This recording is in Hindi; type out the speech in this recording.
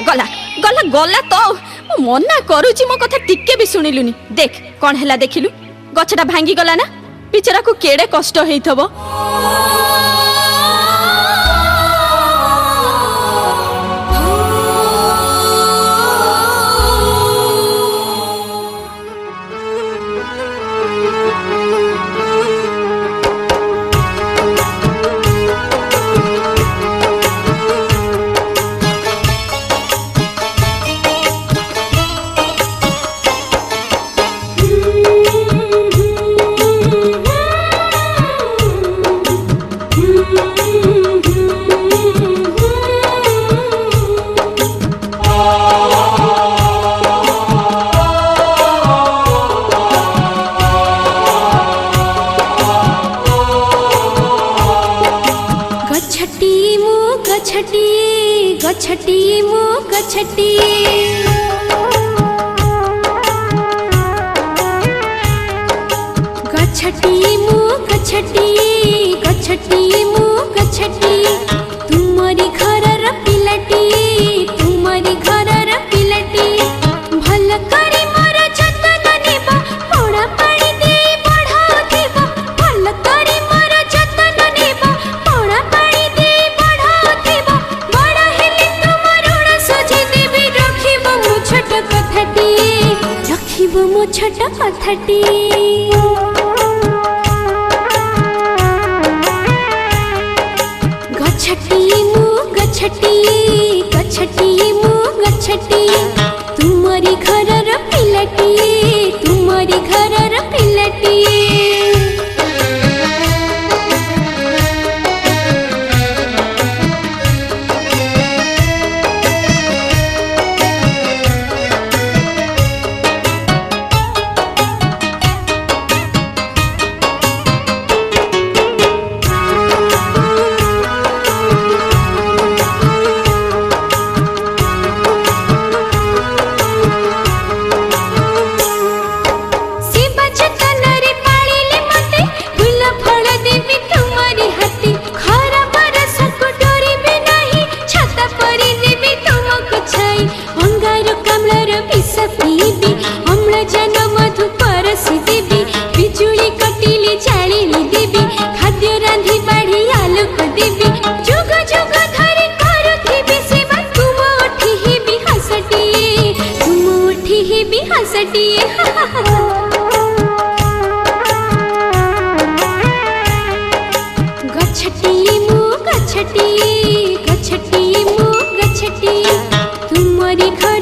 गला गला गला गला तो मना करूची मो कथा टिके भी सुनिलुनी। देख कौन हैला देखिलु गछटा भांगी गला ना बिचारा को केड़े कष्ट हेइथबो। गछटी मो गछटी गछटी मो गछटी गछटी मो गछटी तुमरी घरर पिलटी तुमरी घरर पिलटी भल करी मोर जतन नेबा पोड़ा पानी दे बढ़ाउथिबा भल करी मोर जतन नेबा पोड़ा पानी दे बढ़ाउथिबा बड़ा हेले तुम ऋण सुझी देबी रखिबो मो छोट कथाटी रखिबो मो छोट कथाटी। गछटी मु गछटी गछटी मु गछटी तुमरी घरर पिलटी तुमरी घरर पिलटी। गछटी मु गछटी गछटी मु गछटी तुमरी घर